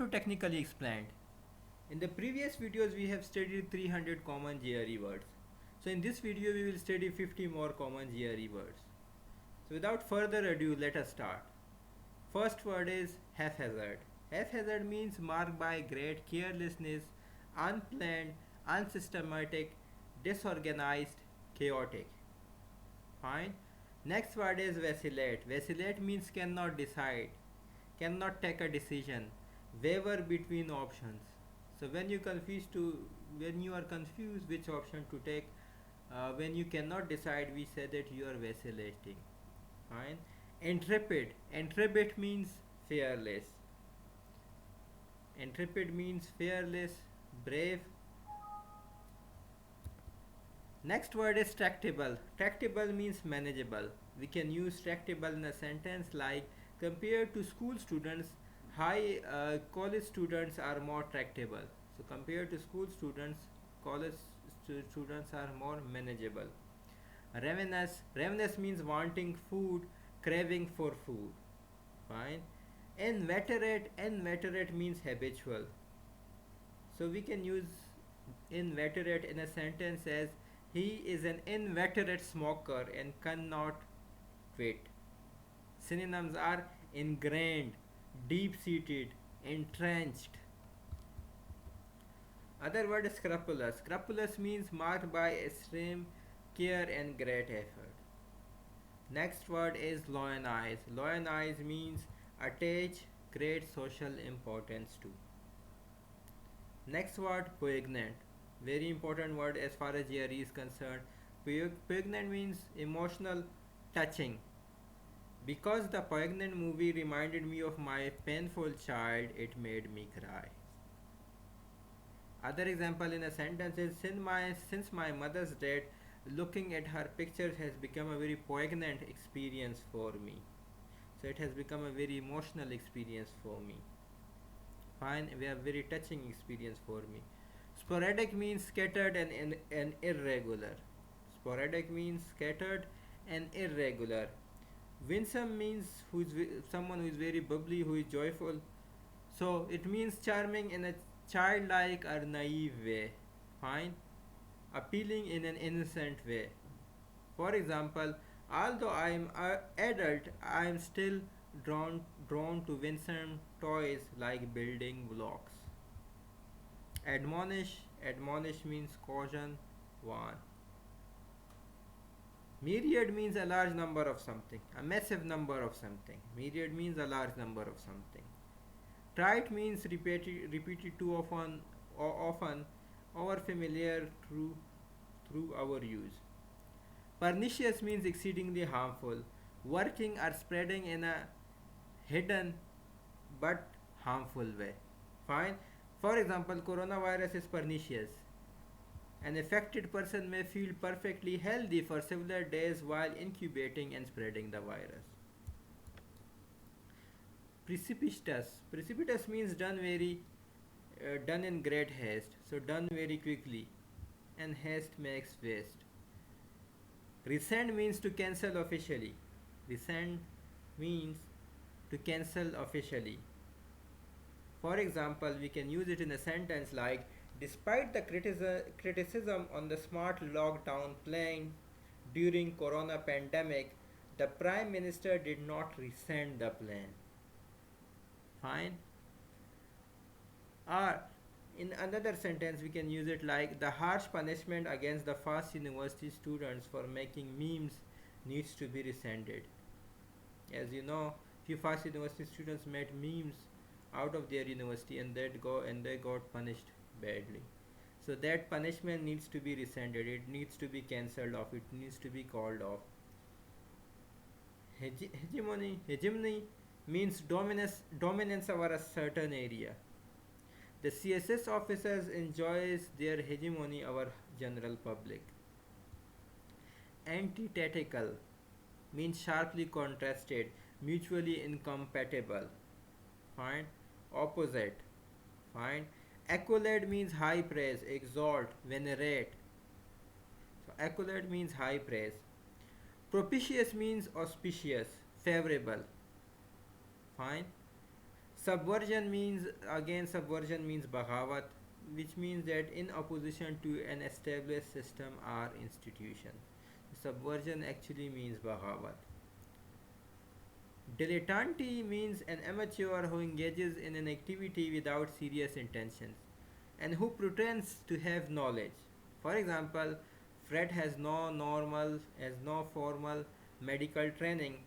to technically explain. In the previous videos we have studied 300 common GRE words. So in this video we will study 50 more common GRE words. So without further ado, let us start. First word is haphazard. Haphazard means marked by great carelessness, unplanned, unsystematic, disorganized, chaotic. Fine. Next word is vacillate. Vacillate means cannot decide, cannot take a decision, waver between options. So when you are confused which option to take, when you cannot decide, we say that you are vacillating. Fine. Intrepid. Intrepid means fearless. Intrepid means fearless, brave. Next word is tractable. Tractable means manageable. We can use tractable in a sentence like compared to school students, high college students are more tractable. So compared to school students, college students are more manageable. Ravenous. Ravenous means wanting food, craving for food. Fine. Inveterate. Inveterate means habitual. So we can use inveterate in a sentence as he is an inveterate smoker and cannot quit. Synonyms are ingrained, deep-seated, entrenched. Other word is scrupulous. Scrupulous means marked by extreme care and great effort. Next word is lionize. Lionize means attach great social importance to. Next word, poignant. Very important word as far as GRE is concerned. Poignant means emotional, touching. Because the poignant movie reminded me of my painful child, it made me cry. Other example in a sentence is since my mother's death, looking at her pictures has become a very poignant experience for me. So it has become a very emotional experience for me. Fine, we have very touching experience for me. Sporadic means scattered and irregular. Sporadic means scattered and irregular. Winsome means someone who is very bubbly, who is joyful. So it means charming in a childlike or naive way. Fine. Appealing in an innocent way. For example, although I am an adult, I am still drawn to winsome toys like building blocks. Admonish. Admonish means caution, warn. Myriad means a large number of something, a massive number of something. Myriad means a large number of something. Trite means repeated too often, or often, over familiar through our use. Pernicious means exceedingly harmful, working or spreading in a hidden but harmful way. Fine. For example, coronavirus is pernicious. An affected person may feel perfectly healthy for several days while incubating and spreading the virus. Precipitous. Precipitous means done in great haste. So done very quickly, and haste makes waste. Rescind means to cancel officially. Rescind means to cancel officially. For example, we can use it in a sentence like, despite the criticism on the smart lockdown plan during corona pandemic, the Prime Minister did not rescind the plan. Fine. Or in another sentence we can use it like, the harsh punishment against the FAST University students for making memes needs to be rescinded. As you know, few FAST University students made memes out of their university and they got punished badly. So that punishment needs to be rescinded, it needs to be cancelled off, it needs to be called off. Hegemony means dominance over a certain area. The CSS officers enjoys their hegemony over general public. Antithetical means sharply contrasted, mutually incompatible. Fine. Opposite. Fine. Accolade means high praise, exalt, venerate. So accolade means high praise. Propitious means auspicious, favorable. Fine. Subversion means Baghavat, which means that in opposition to an established system or institution. Subversion actually means Baghavat. Dilettante means an amateur who engages in an activity without serious intentions and who pretends to have knowledge. For example, Fred has no formal medical training.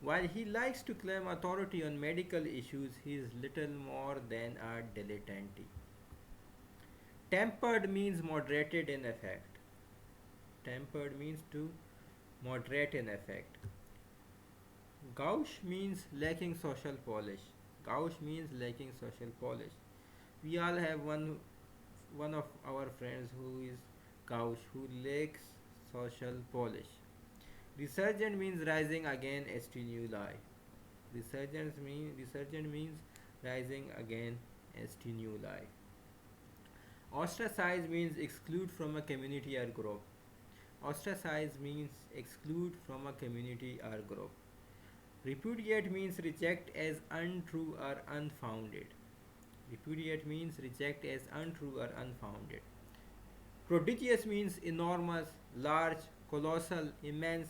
While he likes to claim authority on medical issues, he is little more than a dilettante. Tempered means moderated in effect. Tempered means to moderate in effect. Gauche means lacking social polish. Gauche means lacking social polish. We all have one of our friends who is gauche, who lacks social polish. Resurgent means rising again stimuli. Resurgent means rising again stimuli. Ostracize means exclude from a community or group. Ostracize means exclude from a community or group. Repudiate means reject as untrue or unfounded. Repudiate means reject as untrue or unfounded. Prodigious means enormous, large, colossal, immense,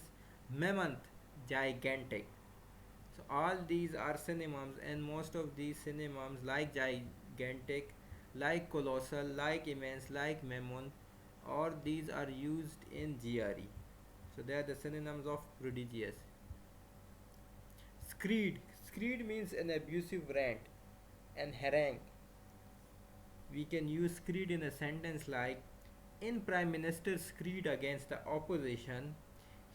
mammoth, gigantic. So all these are synonyms, and most of these synonyms like gigantic, like colossal, like immense, like mammoth, or these are used in GRE. So they are the synonyms of prodigious. Screed. Screed means an abusive rant and harangue. We can use screed in a sentence like, in Prime Minister's screed against the opposition,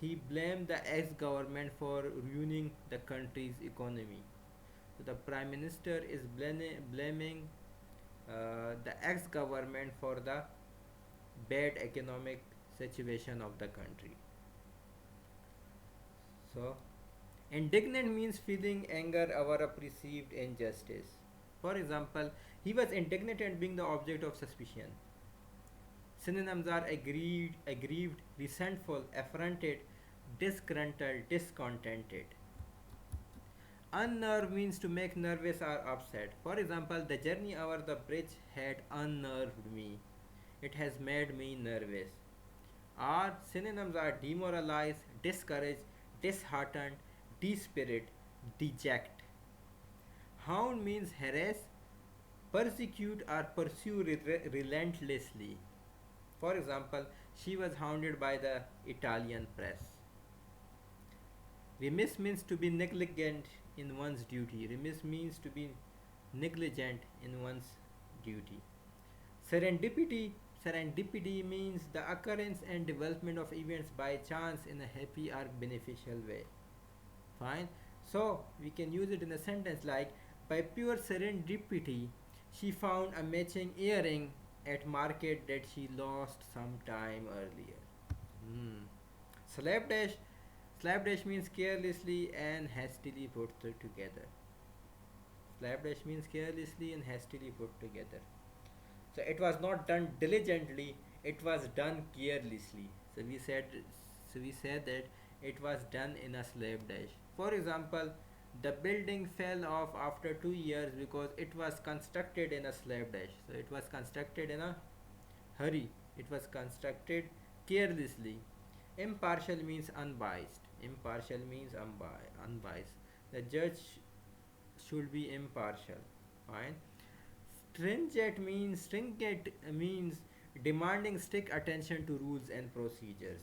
he blamed the ex-government for ruining the country's economy. So the Prime Minister is blaming the ex-government for the bad economic situation of the country. So, indignant means feeling anger over a perceived injustice. For example, he was indignant at being the object of suspicion. Synonyms are aggrieved, resentful, affronted, disgruntled, discontented. Unnerved means to make nervous or upset. For example, the journey over the bridge had unnerved me. It has made me nervous. Or synonyms are demoralized, discouraged, disheartened, despirit, deject. Hound means harass, persecute or pursue relentlessly. For example, she was hounded by the Italian press. Remiss means to be negligent in one's duty. Remiss means to be negligent in one's duty. Serendipity means the occurrence and development of events by chance in a happy or beneficial way. Fine. So we can use it in a sentence like, by pure serendipity, she found a matching earring at market that she lost some time earlier. Slapdash. Slapdash means carelessly and hastily put together. Slapdash means carelessly and hastily put together. So it was not done diligently, it was done carelessly. So we said that it was done in a slapdash. For example, the building fell off after 2 years because it was constructed in a slapdash. So it was constructed in a hurry. It was constructed carelessly. Impartial means unbiased. Impartial means unbiased. The judge should be impartial. Fine. Stringent means demanding strict attention to rules and procedures.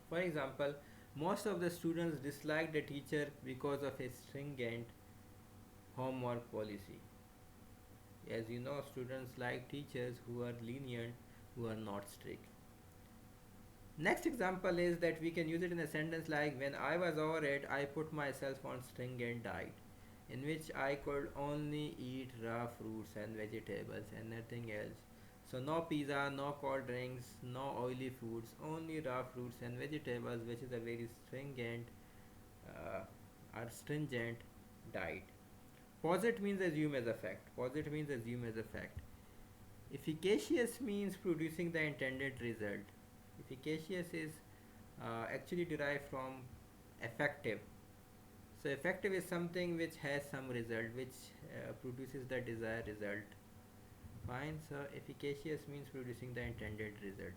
For example, most of the students dislike the teacher because of his stringent homework policy. As you know, students like teachers who are lenient, who are not strict. Next example is that we can use it in a sentence like, when I was over it, I put myself on stringent diet, in which I could only eat raw fruits and vegetables and nothing else. So no pizza, no cold drinks, no oily foods, only raw fruits and vegetables, which is a very stringent or stringent diet. Posit means assume as a fact. Posit means assume as a fact. Efficacious means producing the intended result. Efficacious is actually derived from effective. So effective is something which has some result, which produces the desired result. Fine. So efficacious means producing the intended result.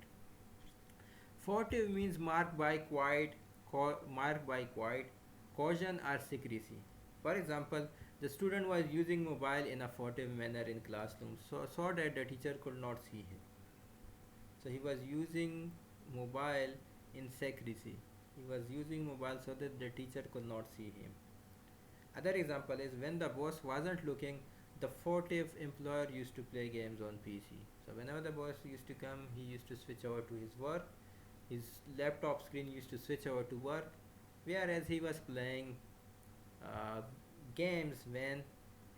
Furtive means marked by quiet, caution or secrecy. For example, the student was using mobile in a furtive manner in classroom, so that the teacher could not see him. So he was using mobile in secrecy. He was using mobile so that the teacher could not see him. Other example is when the boss wasn't looking, the furtive employer used to play games on PC. So whenever the boss used to come, he used to switch over to his work. His laptop screen used to switch over to work, whereas he was playing uh, games when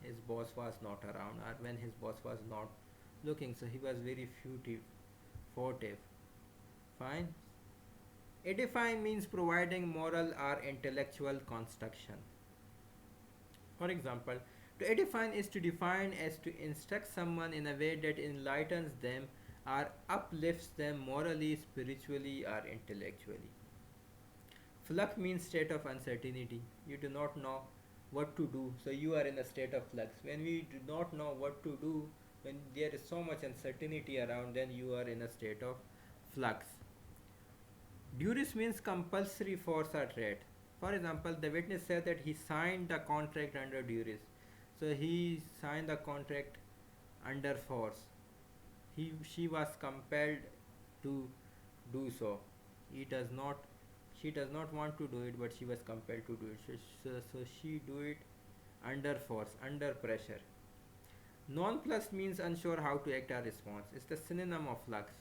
his boss was not around or when his boss was not looking. So he was very furtive. Fine. Edify means providing moral or intellectual construction. For example, to edify is to define as to instruct someone in a way that enlightens them or uplifts them morally, spiritually, or intellectually. Flux means state of uncertainty. You do not know what to do, so you are in a state of flux. When we do not know what to do, when there is so much uncertainty around, then you are in a state of flux. Duress means compulsory force or threat. For example, the witness said that he signed the contract under duress. So he signed the contract under force. She was compelled to do so. He does not She does not want to do it, but she was compelled to do it. So she do it under force, under pressure. Nonplussed means unsure how to act or response. It's the synonym of flux.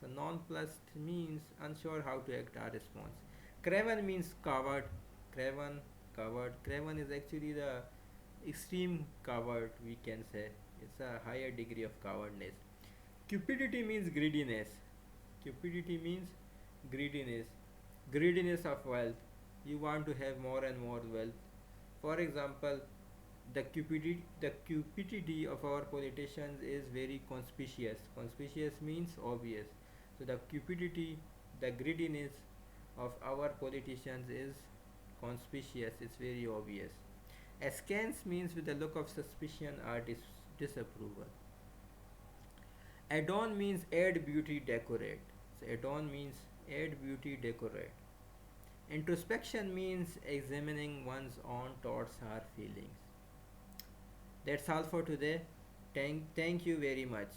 So nonplussed means unsure how to act or response. Craven means coward. Coward. Craven is actually the extreme coward, we can say. It's a higher degree of cowardness. Cupidity means greediness. Cupidity means greediness. Greediness of wealth. You want to have more and more wealth. For example, the cupidity of our politicians is very conspicuous. Conspicuous means obvious. So the cupidity, the greediness of our politicians is conspicuous. It's very obvious. Askance means with a look of suspicion or disapproval. Adorn means add beauty, decorate. So adorn means add beauty, decorate. Introspection means examining one's own thoughts or feelings. That's all for today. Thank you very much.